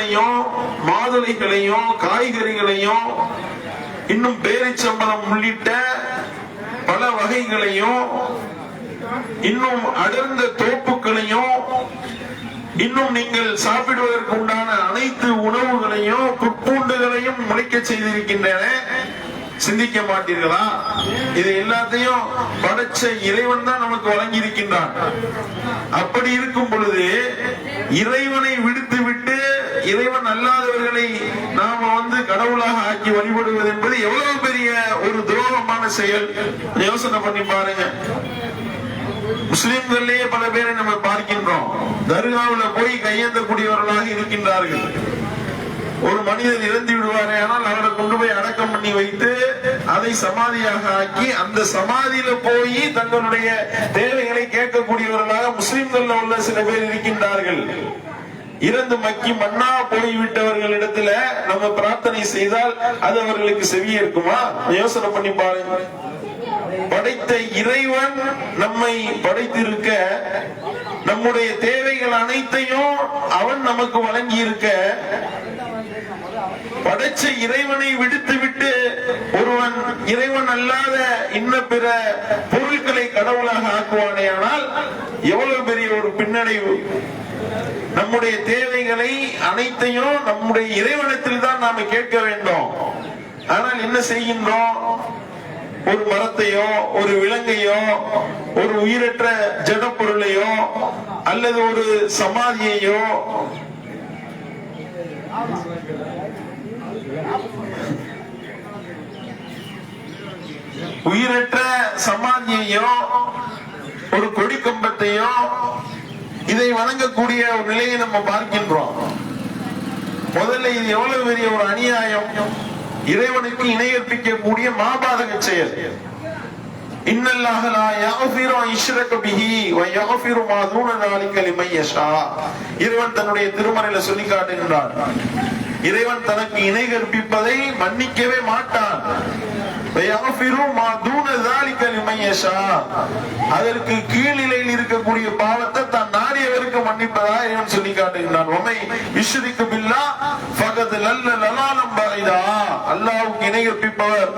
பழங்களையும் மாதுளைகளையும் காய்கறிகளையும் இன்னும் பேரிச்சம்பழம் உள்ளிட்ட பல வகைகளையும் இன்னும் அடர்ந்த தோப்புகளையும் இன்னும் நீங்கள் சாப்பிடுவதற்கு உண்டான அனைத்து உணவுகளையும் புற்பூண்டுகளையும் முளைக்க செய்திருக்கின்றன. சிந்திக்க மாட்டீர்களா? இது எல்லாத்தையும் படைச்ச இறைவன் தான் நமக்கு வழங்கி இருக்கின்றான். அப்படி இருக்கும் பொழுது இறைவனை விடுத்து விட்டு இறைவன் அல்லாதவர்களை நாம கடவுளாக ஆக்கி வழிபடுவது என்பது எவ்வளவு பெரிய ஒரு துரோகமான செயல். யோசனை பண்ணி பாருங்க. முஸ்லிம்களிலேயே பல பேரை நம்ம பார்க்கின்றோம். தர்காவில் போய் கையேந்தக்கூடியவர்களாக இருக்கின்றார்கள். ஒரு மனிதன் இறந்து விடுவாரே ஆனால் அவரை கொண்டு போய் அடக்கம் பண்ணி வைத்து அதை சமாதியாக ஆக்கி அந்த சமாதியில போய் தங்களுடைய தேவைகளை கேட்கக்கூடியவர்களாக முஸ்லிம்கள் உள்ள சில பேர் இருக்கின்றார்கள். இறந்து மக்கி மண்ணா போய்விட்டவர்களிடத்துல நம்ம பிரார்த்தனை செய்தால் அது அவர்களுக்கு செவியேற்குமா? யோசனை பண்ணி பாருங்க. படைத்த இறைவன் நம்மை படைத்திருக்க, நம்முடைய தேவைகள் அனைத்தையும் அவன் நமக்கு வழங்கி இருக்க, படைச்ச இறைவனை விடுத்து விட்டு ஒருவன் இறைவன் அல்லாத இன்ன பிற பொருட்களை கடவுளாக ஆக்குவானே ஆனால் எவ்வளவு பெரிய ஒரு பின்னடைவு. நம்முடைய தேவைகளை அனைத்தையும் நம்முடைய இறைவனத்தில் தான் நாம கேட்க வேண்டும். ஆனால் என்ன செய்கின்றோம்? ஒரு மரத்தையோ ஒரு விலங்கையோ ஒரு உயிரற்ற ஜட பொருளையோ அல்லது ஒரு சமாதியையோ உயிரற்ற சமாதியையோ ஒரு கொடி கம்பத்தையோ இதை வணங்கக்கூடிய ஒரு நிலையை நம்ம பார்க்கின்றோம். முதல்ல இது எவ்வளவு பெரிய ஒரு அநியாயம். இறைவனுக்கு இணையற்பிக்கக்கூடிய மாபாதக செயல். இன்னல்லாஹ லா யக்ஃபிரு அன் யுஷ்ரக பிஹி வ யக்ஃபிரு மா தூன ذلك லிமன் யஷா. இறைவன் தன்னுடைய திருமறையில சொல்லி காட்டுகின்றான், இறைவன் தனக்கு இணை கற்பிப்பதை மன்னிக்கவே மாட்டான். அதற்கு கீழ்நிலையில் இருக்கக்கூடிய பாவத்தை தான் நாடியவருக்கு மன்னிப்பதா இறைவன் சொல்லி காட்டுகின்றான். அல்லாஹ்வுக்கு இணை கற்பிப்பவர்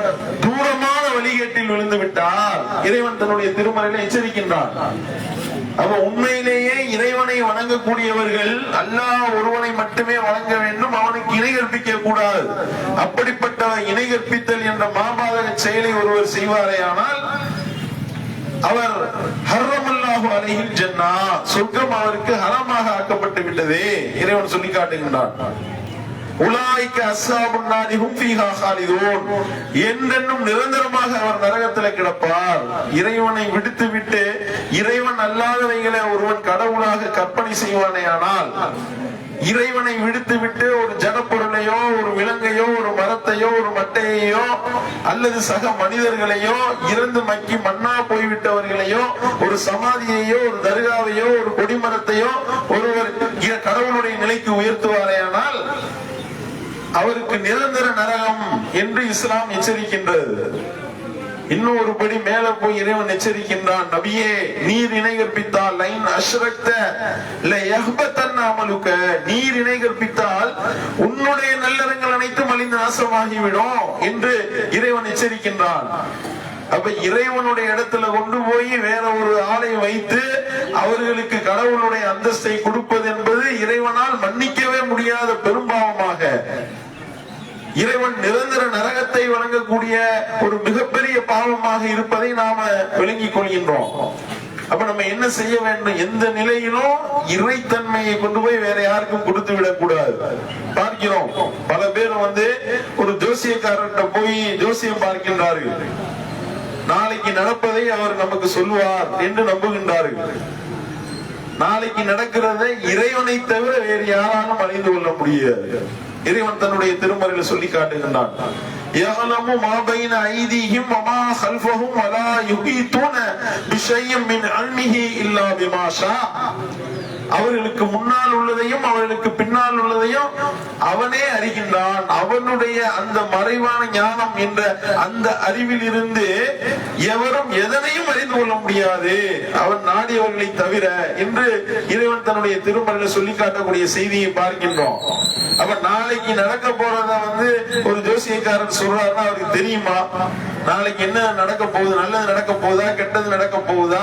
தூரமான வழிகேட்டில் விழுந்து விட்டார். இறைவன் தன்னுடைய திருமறையில எச்சரிக்கின்றான். அப்ப உண்மையிலேயே இறைவனை வணங்கக்கூடியவர்கள் அல்லாஹ் ஒருவனை மட்டுமே வணங்க வேண்டும், அவனுக்கு இணை கற்பிக்க கூடாது. அப்படிப்பட்ட இணை கற்பித்தல் என்ற மாபாதக செயலை ஒருவர் செய்வாரே ஆனால் அவர் ஹர்ரமல்லாஹு அலைஹில் ஜன்னா, சொர்க்கம் அவருக்கு ஹராமாக ஆக்கப்பட்டு விட்டதே இறைவன் சொல்லி காட்டுகின்றான். உலாய்க அஸ்ஸாபுன் நாரி ஹும் ஃபீஹா காலிதூன், என்றென்றும் நிரந்தரமாக அவர் நரகத்தில் கிடப்பார். இறைவனை விடுத்து விட்டு இறைவன் அல்லாதவைகளை ஒருவன் கடவுளாக கற்பனை செய்வானே ஆனால், இறைவனை விடுத்து விட்டு ஒரு ஜடப்பொருளையோ ஒரு விலங்கையோ ஒரு மரத்தையோ ஒரு மட்டையையோ அல்லது சக மனிதர்களையோ இறந்து மக்கி மண்ணா போய்விட்டவர்களையோ ஒரு சமாதியையோ ஒரு தர்காவையோ ஒரு கொடிமரத்தையோ ஒருவர் கடவுளுடைய நிலைக்கு உயர்த்துவாரே ஆனால் அவருக்கு நிரந்தர நரகம் என்று இஸ்லாம் எச்சரிக்கின்றது. இன்னும் ஒரு படி மேல போய் இறைவன் எச்சரிக்கின்றான், நபியே நீர் இணை கற்பித்தால் லைன் அஷ்ரக்த லயஹ்பதன் அமலுக, நீர் இணை கற்பித்தால் உன்னுடைய நல்லறங்கள் அனைத்தும் அழிந்து நாசமாகிவிடும் என்று இறைவன் எச்சரிக்கின்றான். அப்ப இறைவனுடைய இடத்துல கொண்டு போய் வேற ஒரு ஆளை வைத்து அவர்களுக்கு கடவுளுடைய அந்தஸ்தை கொடுப்பது என்பது இறைவனால் மன்னிக்கவே முடியாத பெரும்பாவமாக, இறைவன் நிரந்தர நரகத்தை வழங்கக்கூடிய ஒரு மிகப்பெரிய பாவமாக இருப்பதை நாம விளங்கிக் கொள்கின்றோம். அப்ப நம்ம என்ன செய்ய வேண்டும்? எந்த நிலையிலும் இறைத்தன்மையை கொண்டு போய் வேற யாருக்கும் கொடுத்து விடக் கூடாது. பார்க்கிறோம், பல பேர் ஒரு ஜோசியக்காரர்கிட்ட போய் ஜோசியம் பார்க்கின்றார்கள். நாளைக்கு நடப்பதை அவர் நமக்கு சொல்லுவார் என்று நம்புகின்றார்கள். நாளைக்கு நடக்கிறதை இறைவனை தவிர வேறு யாராலும் அறிந்து கொள்ள முடியாது. இறைவன் தன்னுடைய திருமறையில சொல்லி காட்டுகின்றான், யஅலமு மா பைன ஐதீஹிம் வ மா கல்ஃபஹும் வலா யுஹீதுன பிஷைஇன் மின் இல்மிஹி இல்லா பிமா ஷா. அவர்களுக்கு முன்னால் உள்ளதையும் அவர்களுக்கு பின்னால் உள்ளதையும் அவனே அறிகின்றான். அவனுடைய அந்த மறைவான ஞானம் என்ற அந்த அறிவில் இருந்து எவரும் எதனையும் அறிந்து கொள்ள முடியாது அவன் நாடியவர்களை தவிர என்று இறைவன் தன்னுடைய திருமறையில சொல்லி காட்டக்கூடிய செய்தியை பார்க்கின்றோம். அப்ப நாளைக்கு நடக்க போறத ஒரு ஜோசியக்காரன் சொல்றாருன்னா அவருக்கு தெரியுமா நாளைக்கு என்ன நடக்க போகுது, நல்லது நடக்க போகுதா கெட்டது நடக்க போகுதா,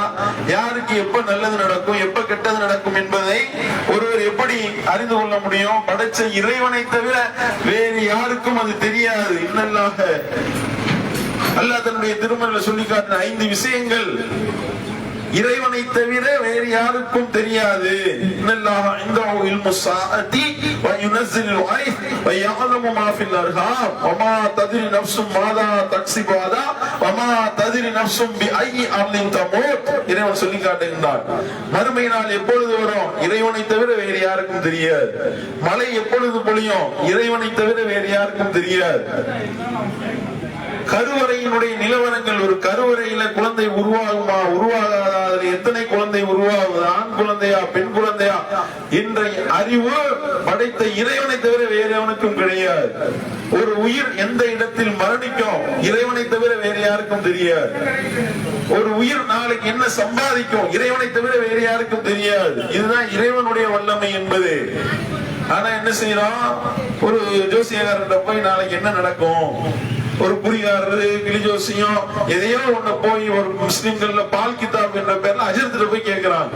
யாருக்கு எப்ப நல்லது நடக்கும் எப்ப கெட்டது நடக்கும் என்பதை ஒருவர் எப்படி அறிந்து கொள்ள முடியும்? படைச்ச இறைவனை தவிர வேறு யாருக்கும் அது தெரியாது. இன்னல்லாக அல்லாஹ் தன்னுடைய திருமறையில சொல்லி காட்டின 5 விஷயங்கள் இறைவனை தவிர வேறு யாருக்கும் தெரியாது. இன்னல்லாஹ இன்தஹு இல்மு ஸாஅதி வ யுனஸ்ஸிலுல் கைஸ் வ யஅலமு மா ஃபில் அர்ஹாம் வ மா தத்ரி நஃப்சும் மாதா தக்ஸிபு அதா வ மா தத்ரி நஃப்சும் பி ஐயி அர்லின் தமூத். இறைவன் சொல்லி காட்டுகின்றான், மறுமை நாள் எப்பொழுது வரும் இறைவனை தவிர வேறு யாருக்கும் தெரியாது. மழை எப்பொழுது பொழியும் இறைவனை தவிர வேறு யாருக்கும் தெரியாது. கருவறையினுடைய நிலவரங்கள், ஒரு கருவறையில குழந்தை உருவாகுமா உருவாகாதா, அதுல எத்தனை குழந்தை உருவாகுது, ஆண் குழந்தையா பெண் குழந்தையா என்ற அறிவு படைத்த இறைவனை தவிர வேறு எவனுக்கும் கிடையாது. ஒரு உயிர் எந்த இடத்தில் மரணிக்கும் இறைவனை தவிர வேறு யாருக்கும் தெரியாது. ஒரு உயிர் நாளைக்கு என்ன சம்பாதிக்கும் இறைவனை தவிர வேறு யாருக்கும் தெரியாது. இதுதான் இறைவனுடைய வல்லமை என்பது. ஆனா என்ன செய்யறோம், ஒரு ஜோசியக்காரர்கிட்ட போய் நாளைக்கு என்ன நடக்கும், ஒரு குறிகாரரு கிளி ஜோசியம் எதையோ ஒண்ணு போய் ஒரு முஸ்லிம்கள்ல பால் கிதாப் என்ற பேர்ல அஜரத்துல போய் கேட்கிறான்,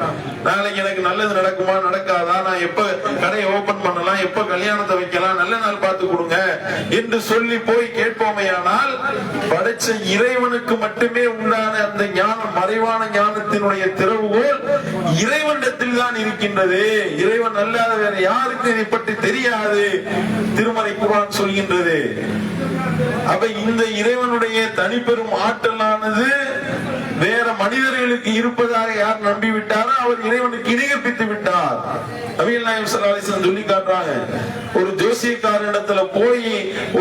நாளைக்கு எனக்கு நல்லது நடக்குமா நடக்காதா, நான் எப்ப கடையை ஓபன் பண்ணலாம், எப்ப கல்யாணத்தை வைக்கலாம், நல்ல நாள் பார்த்து கொடுங்க என்று சொல்லி போய் கேட்போமையானால் படைச்ச இறைவனுக்கு மட்டுமே உண்டான அந்த ஞானம், மறைவான ஞானத்தினுடைய திறவுகோல் இறைவனிடத்தில் தான் இருக்கின்றது. இறைவன் அல்லாத வேற யாருக்கு இதை பற்றி தெரியாது திருமறை குர்ஆன் சொல்கின்றது. அப்ப இந்த இறைவனுடைய தனிப்பெரும் ஆற்றலானது வேற மனிதர்களுக்கு இருப்பதாக யார் நம்பிவிட்டாரோ அவர் இறைவனுக்கு இணைப்பித்து விட்டார். நபிகள் நாயகம் ஸல்லல்லாஹு அலைஹி வஸல்லம் சொல்லி காட்டுறாங்க, ஒரு ஜோசியக்காரனிடத்துல போய்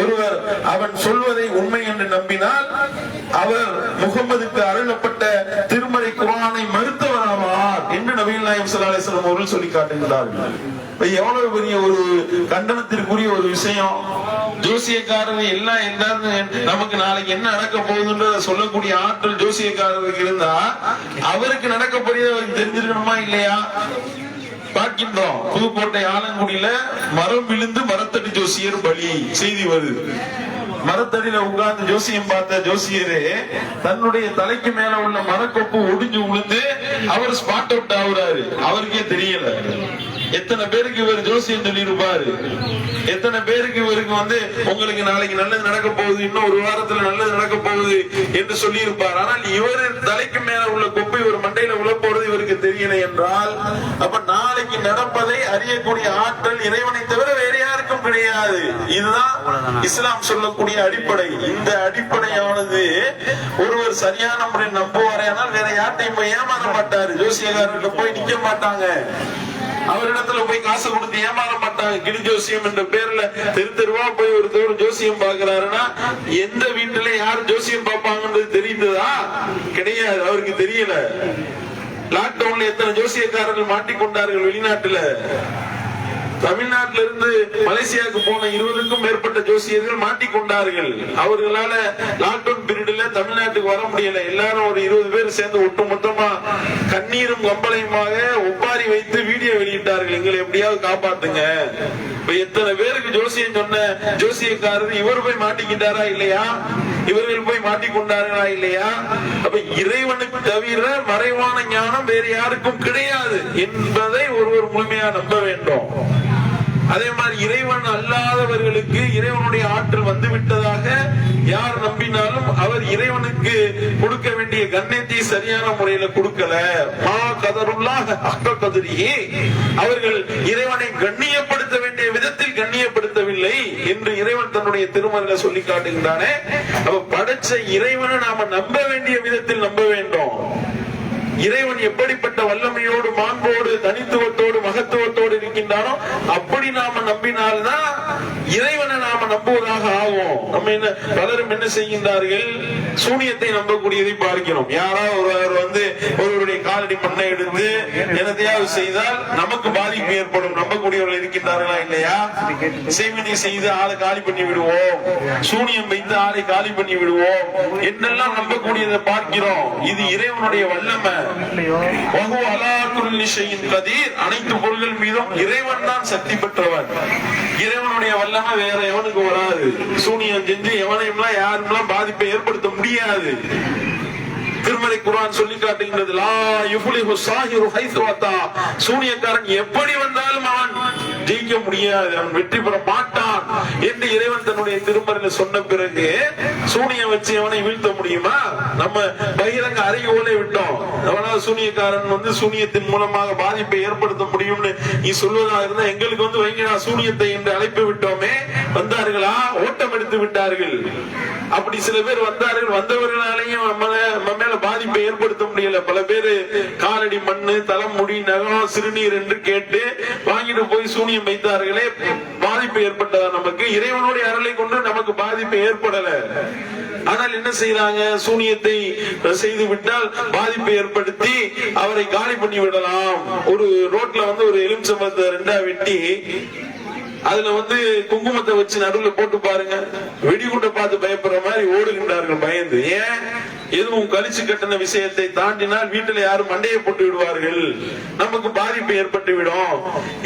ஒருவர் அவன் சொல்வதை உண்மை என்று நம்பினால் அவர் முகம்மதுக்கு அருளப்பட்ட திருமறை குர்ஆனை மறுத்தவர் ஆவார் என்று நபிகள் நாயகம் ஸல்லல்லாஹு அலைஹி வஸல்லம் அவர்கள் சொல்லி காட்டுகிறார்கள். எவ்வளவு பெரிய ஒரு கண்டனத்திற்குரிய ஒரு விஷயம். ஜோசியக்காரர் எல்லாம் எல்லாரும் நமக்கு நாளைக்கு என்ன நடக்க போகுதுன்றத சொல்லக்கூடிய ஆற்றல் ஜோசியக்காரருக்கு இருந்தா அவருக்கு நடக்க போறதை அவருக்கு தெரிஞ்சிருக்கணுமா இல்லையா? பார்க்கின்றோம், புதுக்கோட்டை ஆலங்குடியில மரம் விழுந்து மரத்தடி ஜோசியர் பலி செய்தி வருது. மரத்தடியில உட்கார்ந்து ஜோசியம் பார்த்த ஜோசியரே தன்னுடைய தலைக்கு மேல உள்ள மரக்கொப்பு ஒடிஞ்சு விழுந்து அவர் ஸ்பாட் அவுட் ஆகுறாரு. அவருக்கே தெரியல. எத்தனை பேருக்கு இவர் ஜோசியம் சொல்லி இருப்பாரு, எத்தனை பேருக்கு இவருக்கு உங்களுக்கு நாளைக்கு நல்லது நடக்க போகுது, இன்னும் ஒரு வாரத்துல நல்லது நடக்க போகுது என்று சொல்லி இருப்பார். ஆனால் இவர் தலைக்கு மேல உள்ள கொப்பை ஒரு மண்டையில உள்ள போறது இவருக்கு தெரியல என்றால் அப்ப நாளைக்கு நடப்பதை அறியக்கூடிய ஆற்றல் இறைவனை தவிர வேற யாருக்கும் கிடையாது. இதுதான் இஸ்லாம் சொல்லக்கூடிய அடிப்படை. இந்த அடிப்படையானது ஒருவர் சரியான முறையில் நம்புவாரே, ஆனால் வேற யார்ட்டையும் போய் ஏமாற மாட்டாரு. ஜோசியக்காரர்கிட்ட போய் நிக்க மாட்டாங்க, அவரிடத்துல போய் காசு கொடுத்து ஏமாற மாட்டாங்க. கிளி ஜோசியம் என்ற பேர்ல தெருவா போய் ஒருத்தர் ஜோசியம் பாக்குறாருன்னா எந்த வீட்டுல யார் ஜோசியம் பார்ப்பாங்கன்றது தெரிந்ததா? கிடையாது, அவருக்கு தெரியல. லாக்டவுன்ல எத்தனை ஜோசியக்காரர்கள் மாட்டிக்கொண்டார்கள் வெளிநாட்டுல. தமிழ்நாட்டில இருந்து மலேசியாவுக்கு போன 20க்கும் மேற்பட்ட ஜோசியர்கள் மாட்டிக்கொண்டார்கள். அவர்களால லாக்டவுன் பீரியட்ல தமிழ்நாட்டுக்கு வர முடியல. எல்லாரும் ஒரு 20 பேர் சேர்ந்து ஒட்டு மொத்தமா கண்ணீரும் கம்பளையுமாக ஒப்பாரி வைத்து வீடியோ வெளியிட்டார்கள், எங்களை எப்படியாவது காப்பாத்துங்க. இப்ப எத்தனை பேருக்கு ஜோசியம் சொன்ன ஜோசியக்காரர் இவர் போய் மாட்டிக்கிட்டாரா இல்லையா? இவர்கள் போய் மாட்டிக்கொண்டார்களா இல்லையா? அப்ப இறைவனுக்கு தவிர மறைவான ஞானம் வேறு யாருக்கும் கிடையாது என்பதை ஒருவர் முழுமையா நம்ப வேண்டும். அதே மாதிரி இறைவன் அல்லாதவர்களுக்கு இறைவனுடைய ஆற்றல் வந்து விட்டதாக யார் நம்பினாலும் அவர் இறைவனுக்கு கொடுக்க வேண்டிய கண்ணியத்தை சரியான முறையில கொடுக்கல. மா கதருல்லாஹ் ஹக்க கத்ரிஹி, அவர்கள் இறைவனை கண்ணியப்படுத்த வேண்டிய விதத்தில் கண்ணியப்படுத்தவில்லை என்று இறைவன் தன்னுடைய திருமறையில சொல்லி காட்டுகின்றானே. அப்ப படைச்ச இறைவனை நாம நம்ப வேண்டிய விதத்தில் நம்ப வேண்டும். இறைவன் எப்படிப்பட்ட வல்லமையோடு மாண்போடு தனித்துவத்தோடு மகத்துவத்தோடு இருக்கின்றானோ அப்படி நாம நம்பினால்தான் இறைவனை நாம நம்புவதாக ஆகும். நம்ம என்ன பலரும் என்ன செய்கின்றார்கள், சூனியத்தை நம்பக்கூடியதை பார்க்கிறோம். யாராவது ஒருவர் வந்து ஒருவருடைய காலடி மண்ணை எடுத்து என்னத்தையாவது செய்தால் நமக்கு பாதிப்பு ஏற்படும். நம்பக்கூடியவர்கள் இருக்கின்றார்களா இல்லையா? செய்வினை செய்து ஆளை காலி பண்ணி விடுவோம், சூனியம் வைத்து ஆளை காலி பண்ணி விடுவோம் என்னெல்லாம் நம்பக்கூடியதை பார்க்கிறோம். இது இறைவனுடைய வல்லமை. அனைத்து பொருள்கள் மீதும் இறைவன் தான் சக்தி பெற்றவன். இறைவனுடைய வல்லமை வேற எவனுக்கு வராது. சூனியம் செஞ்சு எவனையும் யாரும் பாதிப்பை ஏற்படுத்த முடியாது. திருமலை குர்ஆன் சொல்லி காட்டுகின்றது, லா யுஃப்லிஹு ஸாஹிரு ஹைஸு அத்தா. சூனியக்காரன் எப்படி வந்தாலும் அவன் ஜெயிக்க முடியாது, அவன் வெற்றி பெற மாட்டான் என்று இறைவன் தன்னுடைய திருமறையில் சொன்ன பிறகு சூனியம் வச்சு அவனை வீழ்த்த முடியுமா? நம்ம பகிரங்க அறிவோலை விட்டோம். அவனால சூனியக்காரன் வந்து சூனியத்தின் மூலமாக பாதிப்பை ஏற்படுத்த முடியும்னு நீ சொல்வதாக இருந்தா எங்களுக்கு வந்து வைங்கடா சூனியத்தை என்று அழைப்பு விட்டோமே. வந்தார்களா? ஓட்டம் எடுத்து விட்டார்கள். அப்படி சில பேர் வந்தார்கள். வந்தவர்களாலேயும் நம்ம மேல பாதிப்பை ஏற்படுத்த முடியல. பல பேரு காலடி மண்ணு, தலைமுடி, நகம், சிறுநீர் என்று கேட்டு வாங்கிட்டு போய் சூனியம் வைத்தார்களே, பாதிப்பு ஏற்பட்டதா? நமக்கு இறைவனுடைய அருளை கொண்டு நமக்கு பாதிப்பு ஏற்படல. ஆனால் என்ன செய்யறாங்க, சூனியத்தை செய்து விட்டால் பாதிப்பை ஏற்படுத்தி அவரை காலி பண்ணி விடலாம். ஒரு ரோட்ல வந்து ஒரு எலுமிச்சம்பழத்தை ரெண்டா வெட்டி அதுல வந்து குங்குமத்தை வச்சு நடுவுல போட்டு பாருங்க, வெடிகுண்டை பார்த்து பயப்படுற மாதிரி ஓடுகின்றார்கள் பயந்து. ஏன்? எதுவும் கழிச்சு கட்டின விஷயத்தை தாண்டினால் வீட்டுல யாரும் மண்டையை போட்டு விடுவார்கள், நமக்கு பாதிப்பு ஏற்பட்டு விடும்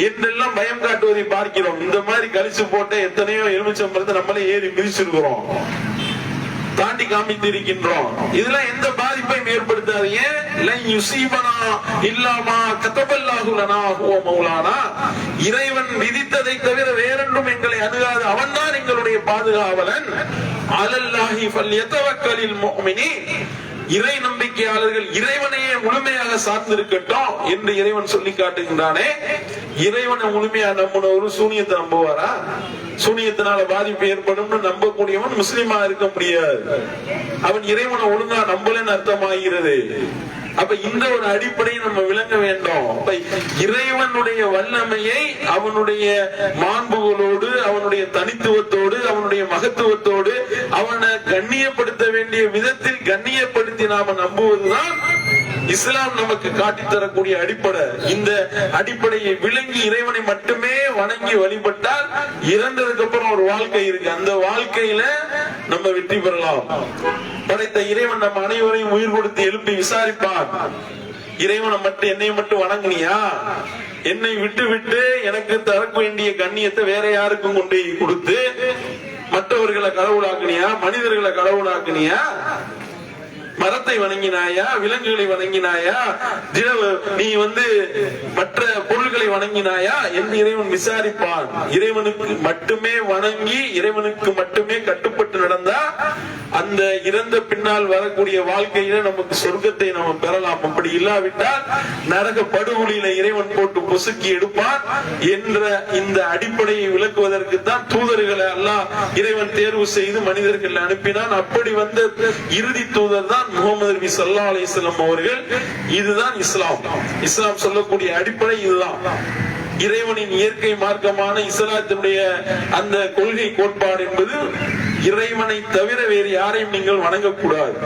என்றெல்லாம் பயம் காட்டுவதை பார்க்கிறோம். இந்த மாதிரி கழிச்சு போட்ட எத்தனையோ எலுமிச்சம்பழத்தை நம்மளே ஏறி மிதிச்சிருக்கிறோம், தாண்டி காமித்து இருக்கின்றோம். இதெல்லாம் எந்த பாதிப்பையும் ஏற்படுத்தாது. ஏன்? இறைவன் விதித்ததை தவிர வேறென்றும் எங்களை அணுகாது. அவன் தான் எங்களுடைய பாதுகாவலன். அலல்லாஹி ஃபல்யதவக்கலில் முஃமினீன். இறை நம்பிக்கையாளர்கள் இறைவனையே முழுமையாக சார்ந்திருக்கட்டும் என்று இறைவன் சொல்லி காட்டுகின்றானே. இறைவனை முழுமையா நம்பினவரு சூனியத்தை நம்புவாரா? சூனியத்தினால பாதிப்பு ஏற்படும் நம்பக்கூடியவன் முஸ்லிமா இருக்க முடியாது. அவன் இறைவனை ஒழுங்கா நம்பலன்னு அர்த்தமாகிறது. அப்ப இந்த ஒரு அடிப்படையை நம்ம விளங்க வேண்டும். இறைவனுடைய வல்லமையை அவனுடைய மாண்புகளோடு, அவனுடைய தனித்துவத்தோடு, அவனுடைய மகத்துவத்தோடு அவனை கண்ணியப்படுத்த வேண்டிய விதத்தில் கண்ணியப்படுத்தி நாம நம்புவதுதான் இஸ்லாம் நமக்கு காட்டித்தரக்கூடிய அடிப்படை. இந்த அடிப்படையை விளங்கி இறைவனை மட்டுமே வணங்கி வழிபட்டால் இறந்ததுக்கு அப்புறம் ஒரு வாழ்க்கை இருக்கு. அந்த வாழ்க்கையில நம்ம வெற்றி பெறலாம். படைத்த இறைவன் நம்ம அனைவரையும் உயிர் கொடுத்து எழுப்பி விசாரிப்பான். இறைவனை மட்டும் என்னை மட்டும் வணங்கினியா? என்னை விட்டு விட்டு எனக்கு தர வேண்டிய கண்ணியத்தை வேற யாருக்கும் கொண்டு கொடுத்து மற்றவர்களை கடவுளாக்குனியா? மனிதர்களை கடவுளாக்குனியா? மரத்தை வணங்கினாயா? விலங்குகளை வணங்கினாயா? நீ வந்து மற்ற பொருள்களை வணங்கினாயா என்று இறைவன் விசாரிப்பான். இறைவனுக்கு மட்டுமே வணங்கி இறைவனுக்கு மட்டுமே கட்டுப்பட்டு நடந்தா அந்த இறந்த பின்னால் வரக்கூடிய வாழ்க்கையில நமக்கு சொர்க்கத்தை நம்ம பெறலாம். அப்படி இல்லாவிட்டால் நரக படுகொலியில இறைவன் போட்டு பொசுக்கி எடுப்பான் என்ற இந்த அடிப்படையை விளக்குவதற்கு தான் தூதர்களை எல்லாம் இறைவன் தேர்வு செய்து மனிதர்கள் அனுப்பினான். அப்படி வந்த இறுதி தூதர் தான் முஹம்மது நபி ஸல்லல்லாஹு அலைஹி வஸல்லம் அவர்கள். இதுதான் இஸ்லாம். இஸ்லாம் சொல்லக்கூடிய அடிப்படை இதுதான். இறைவனின் இயற்கை மார்க்கமான இஸ்லாத்தினுடைய அந்த கொள்கை கோட்பாடு என்பது இறைவனை தவிர வேறு யாரையும் நீங்கள் வணங்கக்கூடாது.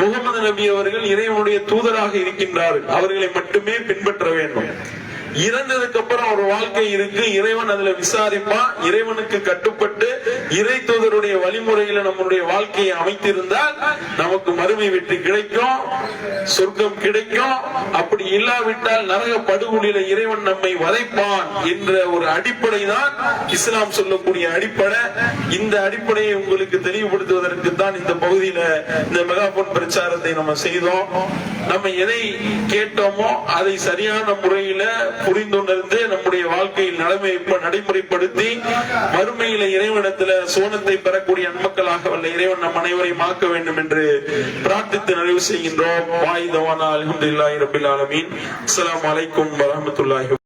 முஹம்மது நபி அவர்கள் இறைவனுடைய தூதராக இருக்கின்றார்கள், அவர்களை மட்டுமே பின்பற்ற வேண்டும். இறந்ததுக்கு அப்புறம் ஒரு வாழ்க்கை இருக்கு, இறைவன் அதுல விசாரிப்பான். இறைவனுக்கு கட்டுப்பட்டு இறை தூதருடைய வழிமுறையில நம்முடைய வாழ்க்கையை அமைத்திருந்தால் நமக்கு மறுமை வெற்றி கிடைக்கும், சொர்க்கம் கிடைக்கும். அப்படி இல்லாவிட்டால் நரக படுகொலியில இறைவன் நம்மை வதைப்பான் என்ற ஒரு அடிப்படை தான் இஸ்லாம் சொல்லக்கூடிய அடிப்படை. இந்த அடிப்படையை உங்களுக்கு தெளிவுபடுத்துவதற்கு தான் இந்த பகுதியில இந்த மெகாபோன் பிரச்சாரத்தை நம்ம செய்தோம். நம்ம எதை கேட்டோமோ அதை சரியான முறையில புரிந்துணர்ந்து நம்முடைய வாழ்க்கையில் நடைமுறைப்படுத்தி மறுமையில இறைவனிடத்துல சோனத்தை பெறக்கூடிய நன்மக்களாக வல்ல இறைவன் நம் அனைவரையும் ஆக்க வேண்டும் என்று பிரார்த்தித்து நிறைவு செய்கின்றோம். வாய்தவானா அல்ஹம்துலில்லாஹி ரப்பில் ஆலமீன். அஸ்ஸலாமு அலைக்கும் வரஹ்மத்துல்லாஹி